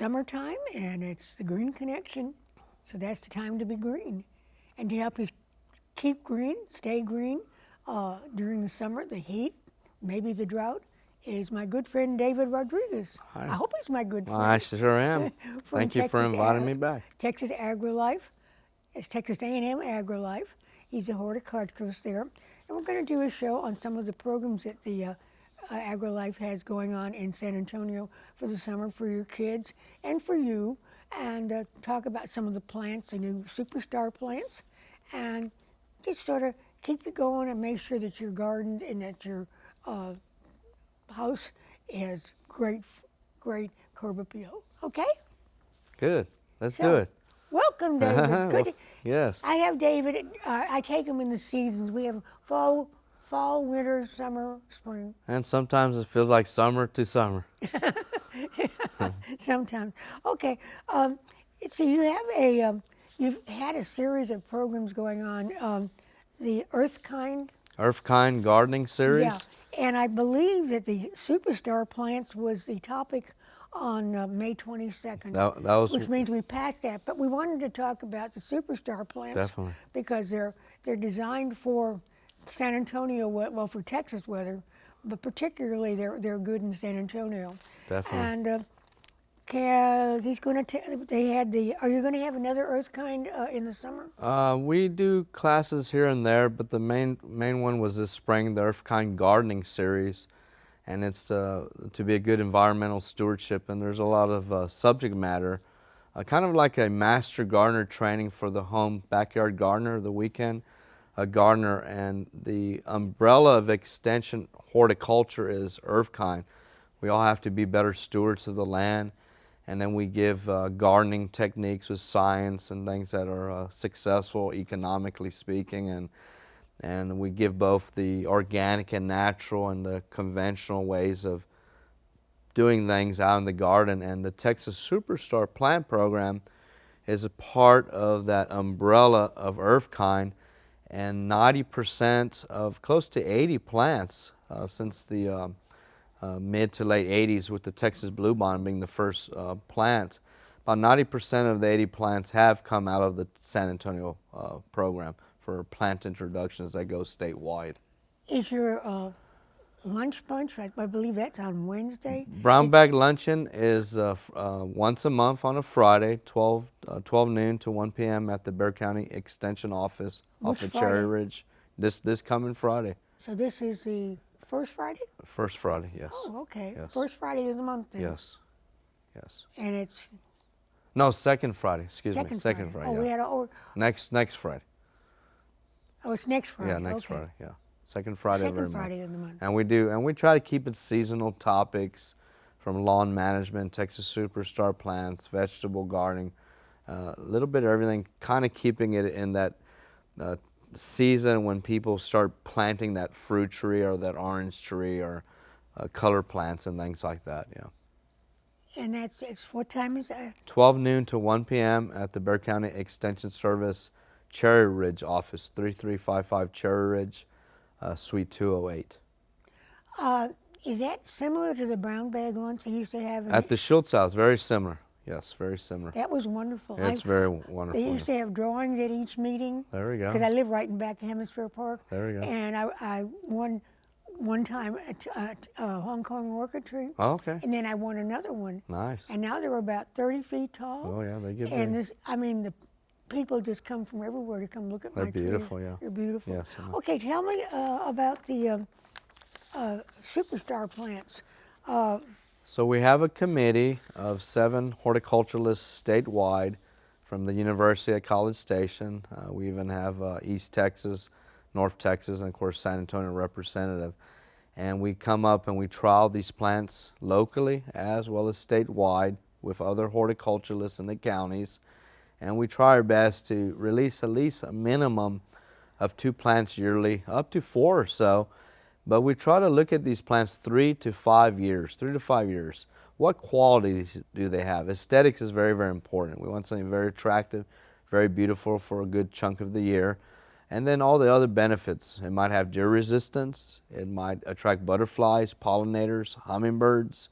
summertime, and it's the Green Connection, so that's the time to be green. And to help you keep green, stay green during the summer, the heat, maybe the drought, is my good friend David Rodriguez. Hi. I hope he's my good friend. Well, I sure am. From Thank you for Texas inviting me back. Texas AgriLife. It's Texas A&M AgriLife. He's a horticulturist there. And we're going to do a show on some of the programs that the AgriLife has going on in San Antonio for the summer for your kids and for you, and talk about some of the plants, the new superstar plants, and just sort of keep you going and make sure that your garden and that your house has great curb appeal. Okay? Good. Let's do So, it. Welcome, David. Good. Yes. I have David. I take him in the seasons. We have fall, winter, summer, spring. And sometimes it feels like summer to summer. Sometimes. Okay. So you have you've had a series of programs going on. The Earthkind. Earthkind Gardening Series. Yeah. And I believe that the superstar plants was the topic on May 22nd. That was which means we passed that. But we wanted to talk about the superstar plants. Definitely. Because they're designed for San Antonio, well, for Texas weather, but particularly they're good in San Antonio. Definitely. And he's going to. Are you going to have another Earthkind in the summer? We do classes here and there, but the main one was this spring, the Earthkind Gardening Series, and it's to be a good environmental stewardship. And there's a lot of subject matter, kind of like a master gardener training for the home backyard gardener, the weekend gardener, and the umbrella of extension horticulture is Earthkind. We all have to be better stewards of the land. And then we give gardening techniques with science and things that are successful economically speaking, and we give both the organic and natural and the conventional ways of doing things out in the garden. And the Texas Superstar Plant Program is a part of that umbrella of Earthkind, and 90% of close to 80 plants since the mid to late 80s, with the Texas Bluebonnet being the first plant. About 90% of the 80 plants have come out of the San Antonio program for plant introductions that go statewide. Is your lunch bunch, I believe that's on Wednesday? Brown bag luncheon is once a month on a Friday, 12 noon to 1 p.m. at the Bexar County Extension Office off of Cherry Ridge. This coming Friday. So this is the first Friday? First Friday, yes. Oh, okay. Yes. First Friday of the month then. Yes. Yes. And it's No, second Friday. Excuse me. second Second Friday. Friday. Oh, Yeah. Next Friday. Oh, it's next Friday. Yeah, next okay. Friday. Yeah, second Friday of every Second month. Friday of the month. And we try to keep it seasonal topics, from lawn management, Texas Superstar plants, vegetable gardening, a little bit of everything. Kind of keeping it in that season when people start planting that fruit tree or that orange tree or color plants and things like that. Yeah. And it's what time is that? 12 noon to 1 p.m. at the Bexar County Extension Service Cherry Ridge office, 3355 Cherry Ridge, Suite 208. Is that similar to the brown bag lunch they used to have? At the Schultz house, very similar. Yes, very similar. That was wonderful. It's very wonderful. They used to have drawings at each meeting. There we go. Because I live right in back of Hemisphere Park. There we go. And I won one time a Hong Kong orchid tree. Oh, okay. And then I won another one. Nice. And now they're about 30 feet tall. Oh yeah, they get And big. the people just come from everywhere to come look at my trees. They're beautiful, yeah. They're beautiful. Yes. Okay, tell me about the superstar plants. So we have a committee of 7 horticulturalists statewide from the University at College Station. We even have East Texas, North Texas, and of course San Antonio representative. And we come up and we trial these plants locally as well as statewide with other horticulturalists in the counties. And we try our best to release at least a minimum of 2 plants yearly, up to 4 or so. But we try to look at these plants 3 to 5 years, 3 to 5 years. What qualities do they have? Aesthetics is very, very important. We want something very attractive, very beautiful for a good chunk of the year. And then all the other benefits. It might have deer resistance. It might attract butterflies, pollinators, hummingbirds.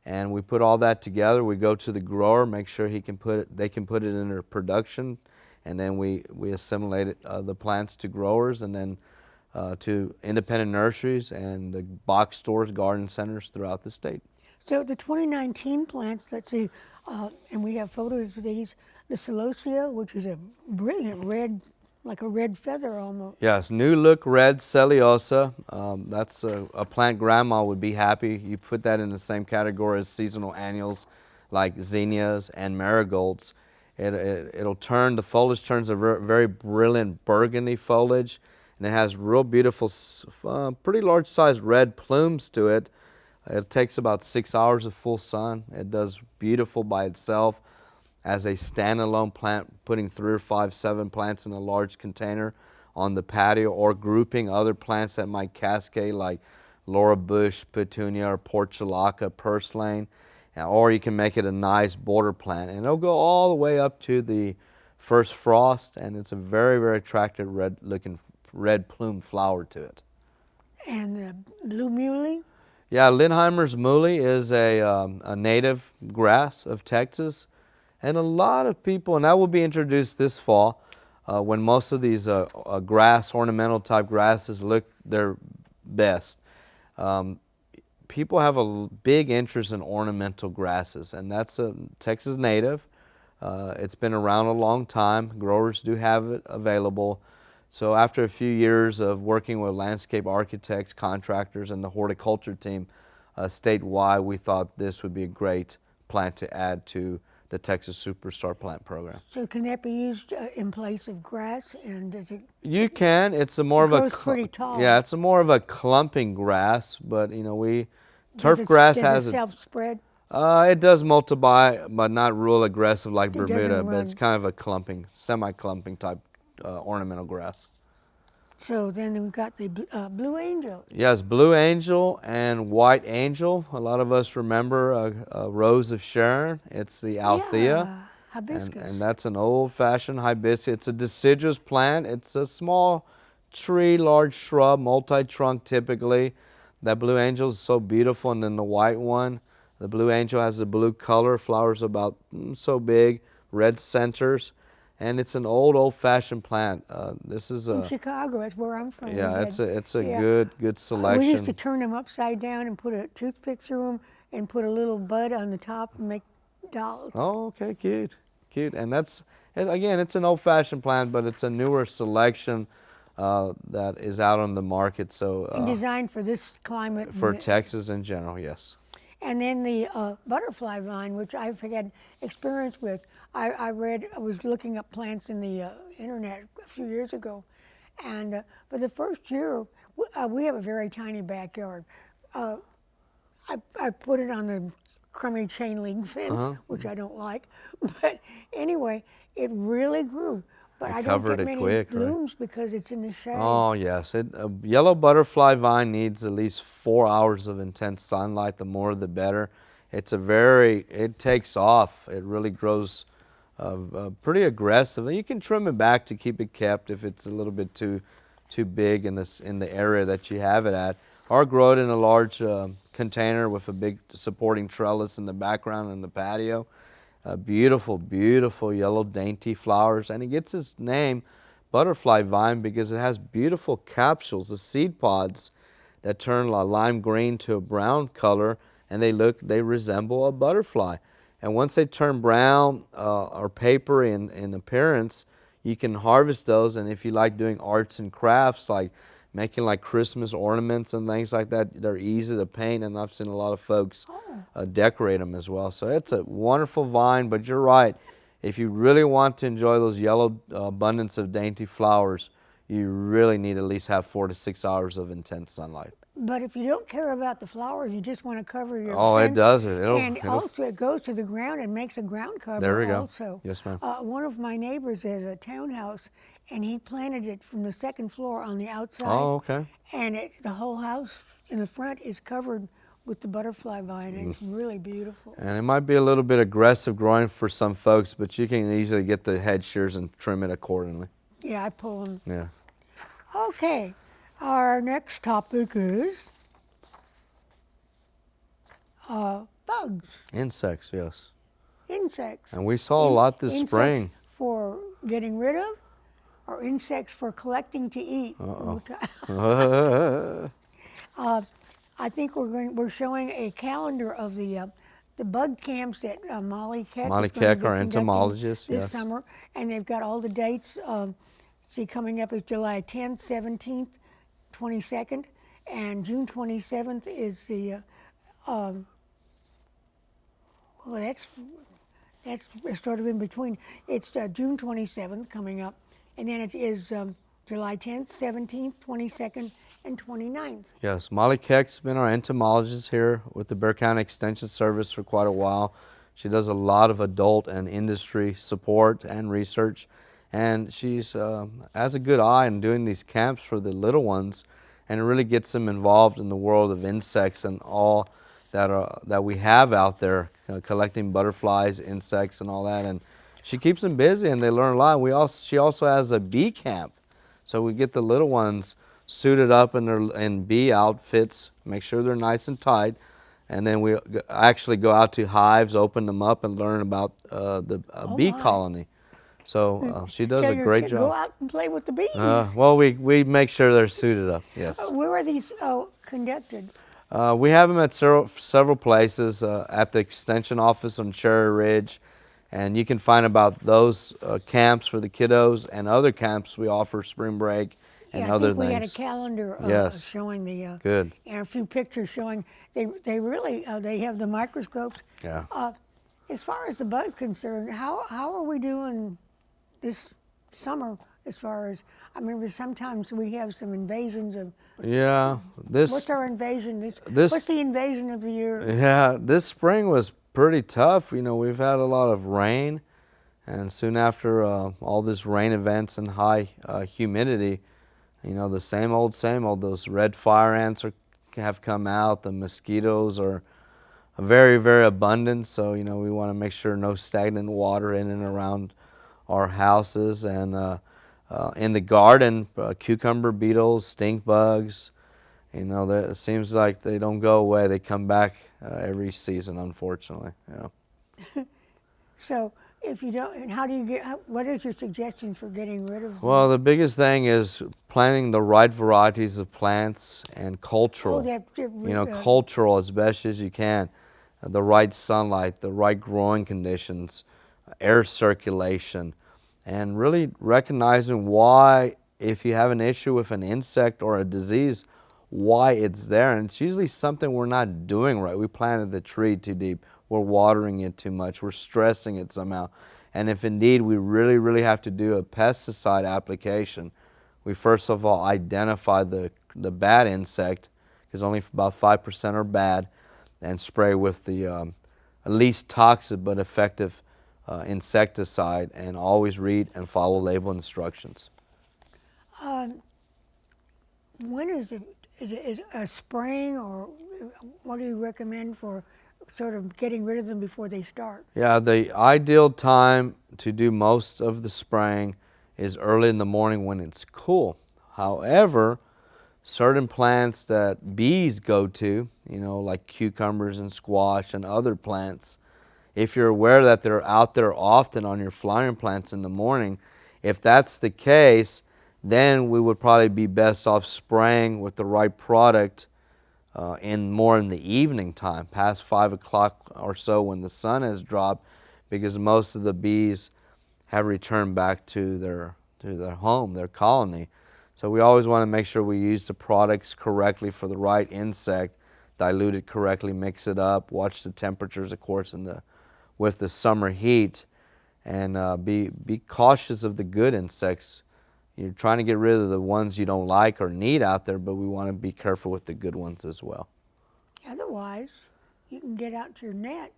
And we put all that together. We go to the grower, make sure they can put it in their production, and then we assimilate the plants to growers, and then to independent nurseries and the box stores, garden centers throughout the state. So the 2019 plants, let's see, and we have photos of these. The celosia, which is a brilliant red, like a red feather almost. Yes, new look red Celiosa. That's a plant grandma would be happy. You put that in the same category as seasonal annuals like zinnias and marigolds. It'll turn, the foliage turns a very brilliant burgundy foliage, and it has real beautiful, pretty large sized red plumes to it. It takes about 6 hours of full sun. It does beautiful by itself as a standalone plant, putting 3 or 5, 7 plants in a large container on the patio, or grouping other plants that might cascade like Laura Bush, Petunia, or Portulaca, Purslane, or you can make it a nice border plant, and it'll go all the way up to the first frost, and it's a very attractive red plume flower to it. And the blue muley? Yeah, Lindheimer's Muley is a native grass of Texas, and a lot of people, and that will be introduced this fall, when most of these grass, ornamental type grasses look their best. People have a big interest in ornamental grasses, and that's a Texas native. It's been around a long time. Growers do have it available. So after a few years of working with landscape architects, contractors, and the horticulture team statewide, we thought this would be a great plant to add to the Texas Superstar Plant Program. So can that be used in place of grass? And does it? You can. It's a more of a pretty tall. Yeah, it's a more of a clumping grass, but you know turf does grass has it self-spread? It does multiply, but not real aggressive like Bermuda. doesn't But run. it's kind of a clumping, semi-clumping type ornamental grass. So then we've got the blue angel. Yes, blue angel and white angel. A lot of us remember a Rose of Sharon. It's the Althea. Yeah, hibiscus. And that's an old-fashioned hibiscus. It's a deciduous plant. It's a small tree, large shrub, multi-trunk typically. That blue angel is so beautiful, and then the white one, the blue angel has the blue color, flowers about so big, red centers, and it's an old-fashioned plant. This is From Chicago, that's where I'm from. yeah, it's a yeah. good selection. We used to turn them upside down and put a toothpick through them and put a little bud on the top and make dolls. Oh, okay, cute. And again, it's an old-fashioned plant, but it's a newer selection that is out on the market. So and designed for this climate. for Texas in general, yes. And then the butterfly vine, which I've had experience with. I was looking up plants in the internet a few years ago, and for the first year, we have a very tiny backyard. I put it on the crummy chain link fence, which I don't like, but anyway, it really grew. But I don't get many blooms because it's in the shade. Oh yes, a yellow butterfly vine needs at least 4 hours of intense sunlight. The more, the better. It takes off. It really grows pretty aggressive. You can trim it back to keep it kept if it's a little bit too big in the area that you have it at, or grow it in a large container with a big supporting trellis in the background in the patio. Beautiful yellow dainty flowers, and it gets its name butterfly vine because it has beautiful capsules, the seed pods that turn a lime green to a brown color, and they resemble a butterfly. And once they turn brown or papery in appearance, you can harvest those. And if you like doing arts and crafts, like making like Christmas ornaments and things like that, they're easy to paint, and I've seen a lot of folks decorate them as well. So it's a wonderful vine, but you're right. If you really want to enjoy those yellow abundance of dainty flowers, you really need at least have 4 to 6 hours of intense sunlight. But if you don't care about the flowers, you just want to cover your fence, it does. Also, it goes to the ground and makes a ground cover. There we go. Also. Yes, ma'am. One of my neighbors has a townhouse, and he planted it from the second floor on the outside. Oh, okay. And the whole house in the front is covered with the butterfly vine. It's really beautiful. And it might be a little bit aggressive growing for some folks, but you can easily get the head shears and trim it accordingly. Yeah, I pull them. Yeah. Okay, our next topic is bugs, Insects, yes. insects. And we saw a lot this Insects spring. for getting rid of, or insects for collecting to eat. Uh-oh. I think we're showing a calendar of the bug camps that Molly Keck Molly is going to Keck, be our conducting entomologist, this yes. summer, and they've got all the dates. See, coming up is July 10th, 17th, 22nd, and June 27th is the. Well, that's sort of in between. It's June 27th coming up, and then it is July 10th, 17th, 22nd, and 29th. Yes, Molly Keck's been our entomologist here with the Bexar County Extension Service for quite a while. She does a lot of adult and industry support and research, and she's has a good eye in doing these camps for the little ones, and it really gets them involved in the world of insects and all that we have out there, collecting butterflies, insects, and all that. And she keeps them busy, and they learn a lot. She also has a bee camp, so we get the little ones suited up in bee outfits, make sure they're nice and tight, and then we actually go out to hives, open them up, and learn about the bee my. colony. So she does Tell a your great kid, job. go out and play with the bees. Well, we make sure they're suited up, yes. Where are these conducted? We have them at several places, at the Extension office on Cherry Ridge, and you can find about those camps for the kiddos and other camps we offer spring break and Yeah, I other think we had a things. calendar Yes. showing the Good. and a few pictures showing they really they have the microscopes. Yeah. As far as the bug's concerned, how are we doing this summer? As far as I remember, sometimes we have some invasions of. Yeah, What's our invasion? What's the invasion of the year? yeah, this spring was pretty tough. You know, we've had a lot of rain, and soon after all this rain events and high humidity, you know, the same old, those red fire ants have come out. The mosquitoes are very, very abundant, so, you know, we want to make sure no stagnant water in and around our houses. And in the garden, cucumber beetles, stink bugs, you know, it seems like they don't go away. They come back every season, unfortunately. Yeah. So if you don't, and how do you get? What is your suggestion for getting rid of them? Well, the biggest thing is planting the right varieties of plants and cultural. Cultural as best as you can. The right sunlight, the right growing conditions, air circulation, and really recognizing why, if you have an issue with an insect or a disease, why it's there. And it's usually something we're not doing right. We planted the tree too deep. We're watering it too much. We're stressing it somehow. And if indeed we really, really have to do a pesticide application, we first of all identify the bad insect, because only about 5% are bad, and spray with the least toxic but effective insecticide, and always read and follow label instructions. When is it? Is it a spraying, or what do you recommend for sort of getting rid of them before they start? Yeah, the ideal time to do most of the spraying is early in the morning when it's cool. However, certain plants that bees go to, you know, like cucumbers and squash and other plants, if you're aware that they're out there often on your flowering plants in the morning, if that's the case, then we would probably be best off spraying with the right product more in the evening time, past 5 o'clock or so when the sun has dropped, because most of the bees have returned back to their home, their colony. So we always want to make sure we use the products correctly for the right insect, dilute it correctly, mix it up, watch the temperatures, of course, with the summer heat, and be cautious of the good insects. You're trying to get rid of the ones you don't like or need out there, but we want to be careful with the good ones as well. Otherwise, you can get out to your net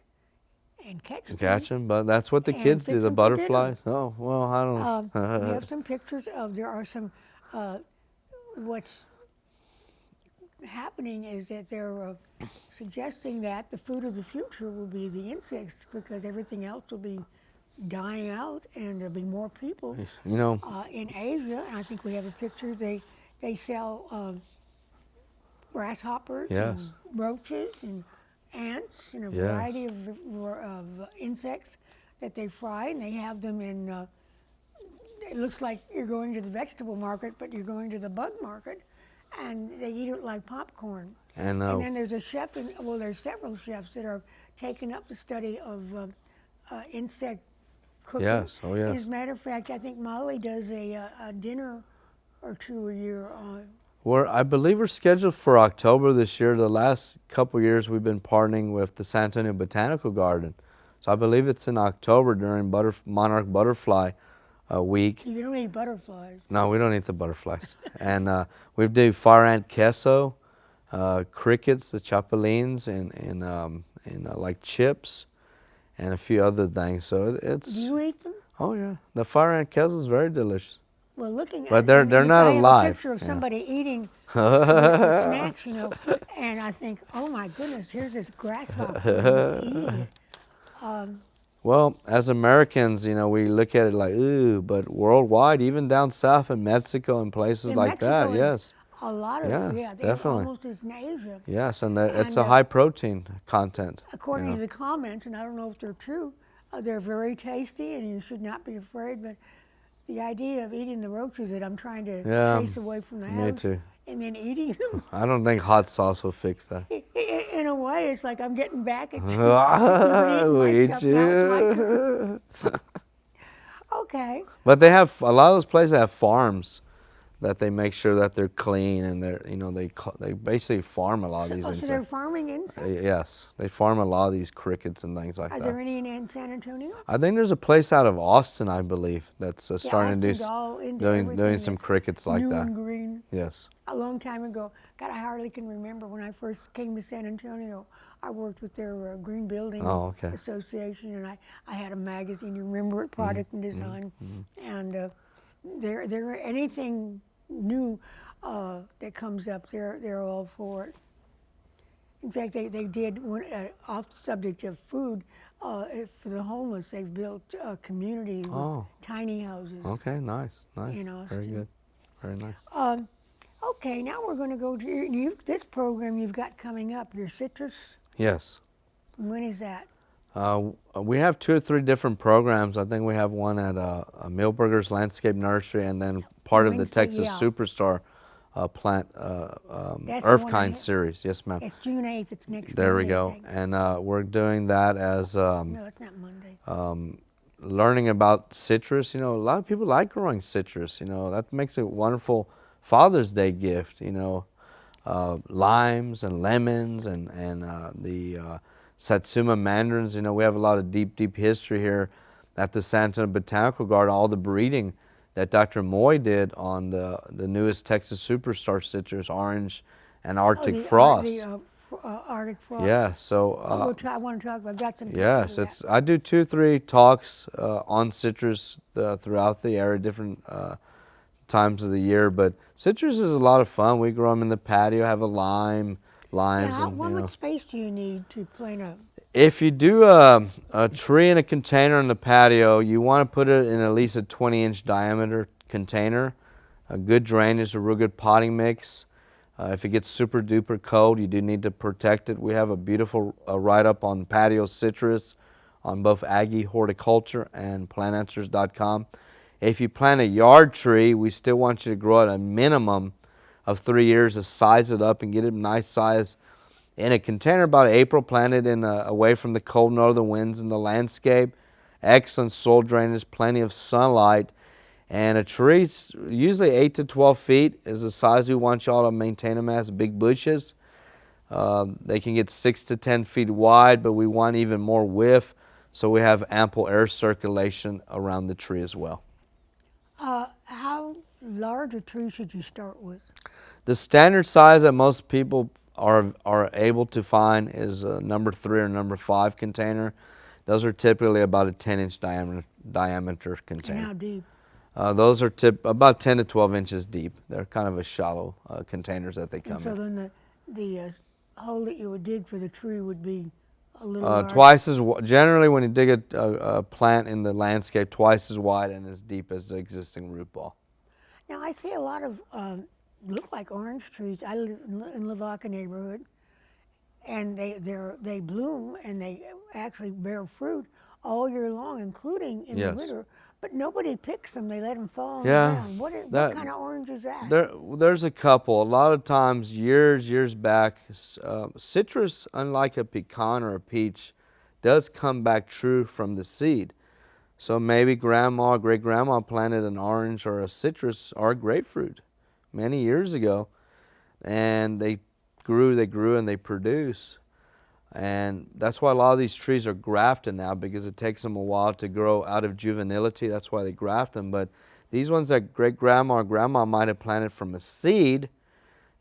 and catch them. But that's what the kids do, the butterflies. Oh, well, I don't we have some pictures of, there are some, what's happening is that they're suggesting that the food of the future will be the insects, because everything else will be dying out, and there'll be more people. You know, in Asia, and I think we have a picture. They sell grasshoppers yes, and roaches ants and a Yes. variety of insects that they fry, and they have them in. It looks like you're going to the vegetable market, but you're going to the bug market, and they eat it like popcorn. And And then there's a chef, well, there's several chefs that are taking up the study of insect cooking. yes, oh And yes. as a matter of fact, I think Molly does a dinner or two a year on. I believe we're scheduled for October this year. The last couple years we've been partnering with the San Antonio Botanical Garden. So I believe it's in October during Monarch Butterfly Week. You don't eat butterflies. No, we don't eat the butterflies. And we do fire ant queso, crickets, the chapulines, and like chips, and a few other things. So Do it's, you eat them? oh yeah, the fire ant queso is very delicious. Well, looking at But it, they're- I mean, they're if not I have alive, a picture of yeah. somebody eating the snacks, you know, and I think, oh my goodness, here's this grasshopper and he's eating it. Well, as Americans, you know, we look at it like, ooh, but worldwide, even down south in Mexico and places In like Mexico that, is yes. a lot of Yes, yeah, they definitely. almost as in Asia. Yes, and it's And, a high protein content. According you to know. the comments, and I don't know if they're true, they're very tasty, and you should not be afraid. But the idea of eating the roaches that I'm trying to Yeah, chase away from the me house, too. and then eating them, I don't think hot sauce will fix that. in a way, it's like I'm getting back at you. You've been eating my We stuff, now it's my turn. do. Okay. But they have a lot of those places have farms that they make sure that they're clean, and they basically farm a lot of these Oh, so they're insects. farming insects? Yes, they farm a lot of these crickets and things like Are that. there any in San Antonio? I think there's a place out of Austin, I believe, that's Yeah, starting to Austin's do all into doing everything some that's crickets like new that. and green. Yes. A long time ago, God, I hardly can remember when I first came to San Antonio. I worked with their Green Building Oh, okay. Association, and I had a magazine. You remember it, Product and Design, and they're anything new that comes up, they're all for it. In fact, they did off the subject of food. For the homeless, they've built communities with Oh. tiny houses. Okay, nice, nice. In Austin. Very good. Very nice. Okay, now we're going to go to this program you've got coming up, your citrus. Yes. When is that? We have 2 or 3 different programs. I think we have one at Millburgers Landscape Nursery, and then part of the Wednesday, Texas yeah. Superstar plant That's the Earth one Kind series. Yes, ma'am. It's June 8th. It's next There we Monday, I go. think. And we're doing that as No, it's not Monday. learning about citrus. You know, a lot of people like growing citrus. You know, that makes a wonderful Father's Day gift. You know, limes and lemons and the Satsuma mandarins. You know, we have a lot of deep history here at the San Antonio Botanical Garden. All the breeding that Dr. Moy did on the newest Texas Superstar citrus, orange and Arctic frost. Arctic frost. Yeah, so I want to talk about. I've got some. yes, pictures of I do 2 3 talks on citrus throughout the area, different times of the year. But citrus is a lot of fun. We grow them in the patio, have a limes, that. Now, and how you know. much space do you need to plant a? If you do a tree in a container in the patio, you want to put it in at least a 20-inch diameter container. A good drainage, a real good potting mix. If it gets super duper cold, you do need to protect it. We have a beautiful write-up on patio citrus on both Aggie Horticulture and plantanswers.com. If you plant a yard tree, we still want you to grow it a minimum of 3 years to size it up and get it a nice size in a container about April, planted in away from the cold northern winds in the landscape. Excellent soil drainage, plenty of sunlight. And a tree, usually 8 to 12 feet is the size we want y'all to maintain them as, big bushes. They can get 6 to 10 feet wide, but we want even more width, so we have ample air circulation around the tree as well. How large a tree should you start with? The standard size that most people are able to find is a number 3 or number 5 container. Those are typically about a 10-inch diameter container. And how deep? Those are about 10 to 12 inches deep. They're kind of a shallow containers that they come And so in. then the hole that you would dig for the tree would be a little larger. Twice as generally when you dig a plant in the landscape, twice as wide and as deep as the existing root ball. Now I see a lot of look like orange trees. I live in Lavaca neighborhood, and they bloom and they actually bear fruit all year long, including in the Yes. winter. But nobody picks them; they let them fall on the Yeah. ground. What That kind of orange is that? there's a couple. A lot of times, years back, citrus, unlike a pecan or a peach, does come back true from the seed. So maybe grandma or great grandma planted an orange or a citrus or a grapefruit many years ago, and they grew, and they produce. And that's why a lot of these trees are grafted now, because it takes them a while to grow out of juvenility. That's why they graft them. But these ones that great grandma or grandma might have planted from a seed,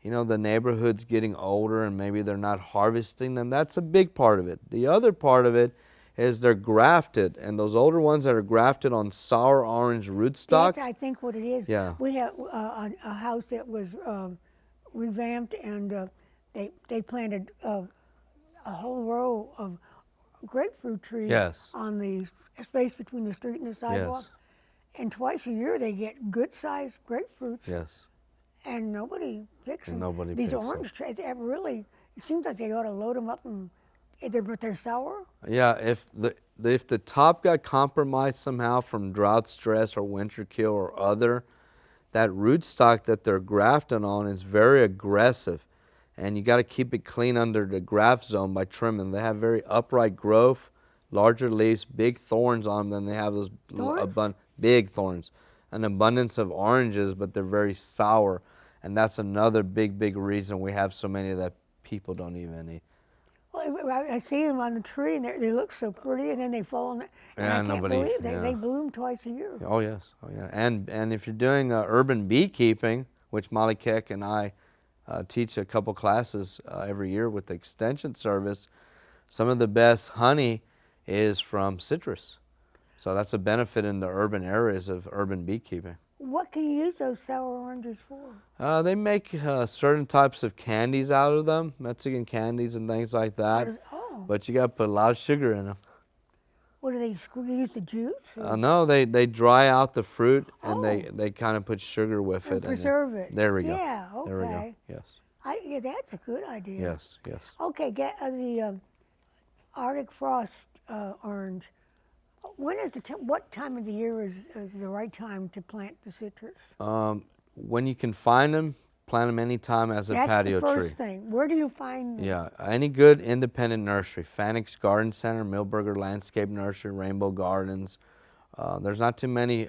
the neighborhood's getting older and maybe they're not harvesting them. That's a big part of it. The other part of it is they're grafted, and those older ones that are grafted on sour orange rootstock. That's, I think, what it is. Yeah. We have a house that was revamped, and they planted a whole row of grapefruit trees Yes. on the space between the street and the sidewalk. Yes. And twice a year they get good-sized grapefruits, Yes. and nobody picks And them. nobody These picks orange trees, it seems like they ought to load them up, but they're sour. Yeah, if the top got compromised somehow from drought stress or winter kill or other, that rootstock that they're grafting on is very aggressive, and you got to keep it clean under the graft zone by trimming. They have very upright growth, larger leaves, big thorns on them. Then they have those big thorns, an abundance of oranges, but they're very sour, and that's another big reason we have so many that people don't even eat. Well, I see them on the tree, and they look so pretty, and then they fall on it. And Yeah, I can't believe they bloom twice a year. Oh yes, oh yeah. And if you're doing urban beekeeping, which Molly Keck and I teach a couple classes every year with the Extension Service, some of the best honey is from citrus. So that's a benefit in the urban areas of urban beekeeping. What can you use those sour oranges for? They make certain types of candies out of them, Mexican candies and things like that. But you got to put a lot of sugar in them. What do they use the juice? No, they dry out the fruit, and they kind of put sugar with it. Preserve it. There we go. Yeah, okay. There we go. Yes. Yeah, that's a good idea. Yes, yes. Okay, get the Arctic frost orange. What time of the year is the right time to plant the citrus? When you can find them, plant them anytime as a patio tree. That's the first thing. Where do you find them? Yeah, any good independent nursery. Fanix Garden Center, Millburger Landscape Nursery, Rainbow Gardens. There's not too many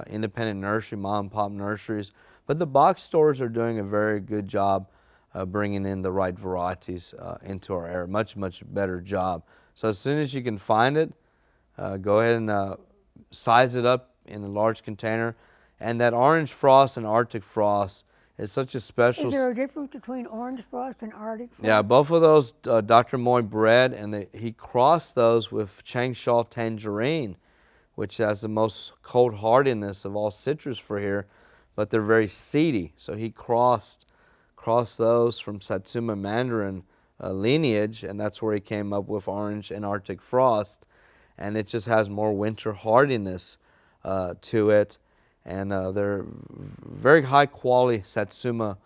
independent nursery, mom and pop nurseries, but the box stores are doing a very good job bringing in the right varieties into our area. Much better job. So as soon as you can find it, go ahead and size it up in a large container. And that orange frost and Arctic frost is such a special. Is there a difference between orange frost and Arctic frost? Yeah, both of those Dr. Moy bred, and he crossed those with Changsha tangerine, which has the most cold hardiness of all citrus for here, but they're very seedy. So he crossed those from Satsuma mandarin lineage, and that's where he came up with orange and Arctic frost. And it just has more winter hardiness to it, and they're very high quality Satsuma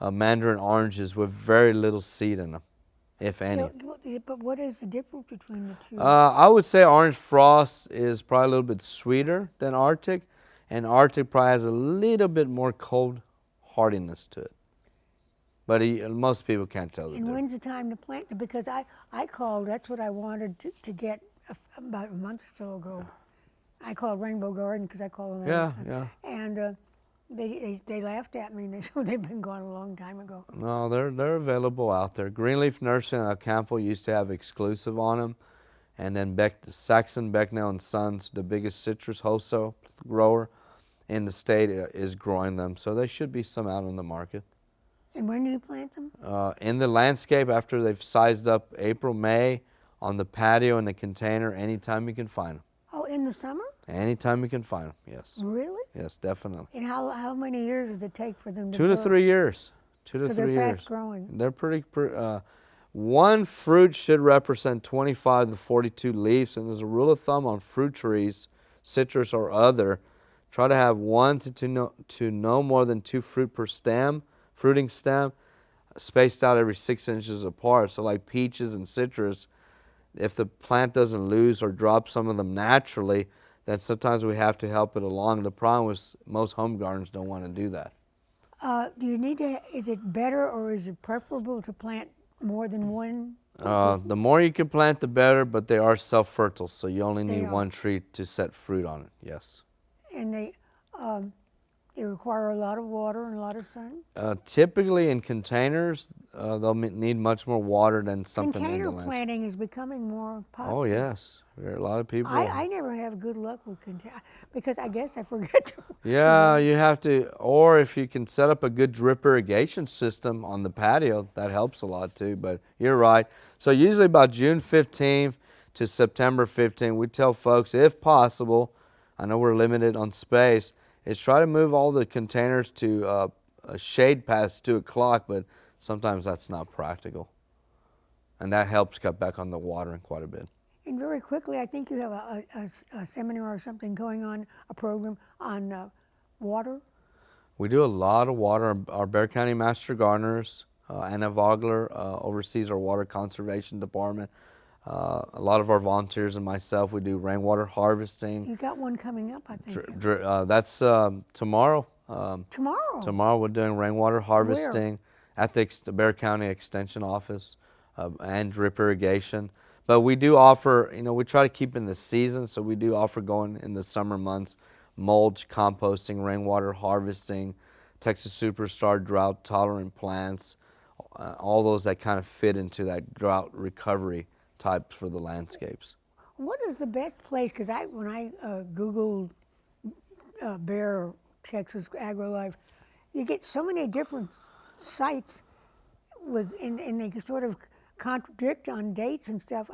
mandarin oranges with very little seed in them, if any. But what is the difference between the two? I would say orange frost is probably a little bit sweeter than Arctic, and Arctic probably has a little bit more cold hardiness to it. But most people can't tell the difference. And when's the time to plant them? Because I called, that's what I wanted to get about a month or so ago. I called Rainbow Garden because I call them Yeah. And they laughed at me, and they said they've been gone a long time ago. No, they're available out there. Greenleaf Nursery in El Campo used to have exclusive on them, and then Saxon, Becknell and Sons, the biggest citrus wholesale grower in the state, is growing them. So there should be some out on the market. And when do you plant them? In the landscape, after they've sized up April, May, on the patio in the container, anytime you can find them. Oh, in the summer? Anytime you can find them, yes. Really? Yes, definitely. And how many years does it take for them to 2 to 3 years. 2 to 3 years. They're fast growing. They're pretty one fruit should represent 25 to 42 leaves, and there's a rule of thumb on fruit trees, citrus or other, try to have 1 to no more than 2 fruit per stem, fruiting stem. spaced out every 6 inches apart. So like peaches and citrus, if the plant doesn't lose or drop some of them naturally, then sometimes we have to help it along. The problem is most home gardens don't want to do that. Do you need to, is it better or is it preferable to plant more than one? The more you can plant, the better, but they are self-fertile, so you only They need are. one tree to set fruit on it, yes. And they require a lot of water and a lot of sun? Typically in containers, they'll need much more water than something in Container the landscape. planting is becoming more popular. Oh yes, there are a lot of people. I never have good luck with container because I guess I forget to. Yeah, you have to, or if you can set up a good drip irrigation system on the patio, that helps a lot too, but you're right. So usually about June 15th to September 15th, we tell folks, if possible, I know we're limited on space, is try to move all the containers to a shade past 2 o'clock, but sometimes that's not practical. And that helps cut back on the watering quite a bit. And very quickly, I think you have a seminar or something going on, a program on water. We do a lot of water. Our Bexar County Master Gardeners, Anna Vogler, oversees our water conservation department. A lot of our volunteers and myself, we do rainwater harvesting. You got one coming up, I think. That's tomorrow. Tomorrow. Tomorrow we're doing rainwater harvesting at the Bexar County Extension Office and drip irrigation. But we do offer, we try to keep in the season, so we do offer going in the summer months, mulch, composting, rainwater harvesting, Texas Superstar drought tolerant plants, all those that kind of fit into that drought recovery types for the landscapes. What is the best place? Because when I Googled Bear, Texas AgriLife, you get so many different sites and they sort of contradict on dates and stuff.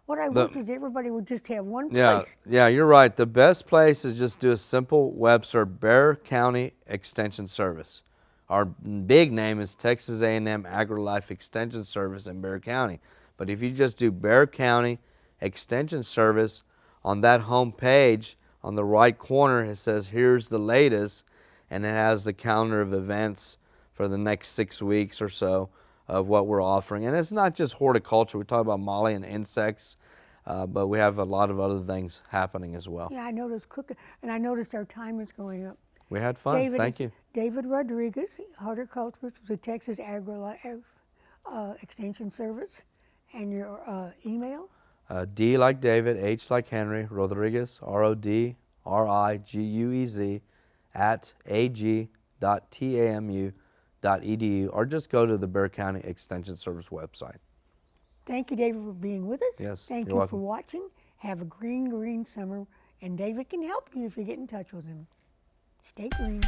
What I wish is everybody would just have one place. Yeah, you're right. The best place is just do a simple web search, Bexar County Extension Service. Our big name is Texas A&M AgriLife Extension Service in Bexar County. But if you just do Bexar County Extension Service, on that home page, on the right corner, it says, here's the latest, and it has the calendar of events for the next 6 weeks or so of what we're offering. And it's not just horticulture. We talk about molly and insects, but we have a lot of other things happening as well. Yeah, I noticed cooking, and I noticed our time is going up. We had fun. Thank you. David Rodriguez, horticulturist with the Texas AgriLife Extension Service. And your email? D like David, H like Henry, Rodriguez, RODRIGUEZ, @ag.tamu.edu, or just go to the Bexar County Extension Service website. Thank you, David, for being with us. Yes, Thank you're you welcome. for watching. Have a green summer, and David can help you if you get in touch with him. Stay green.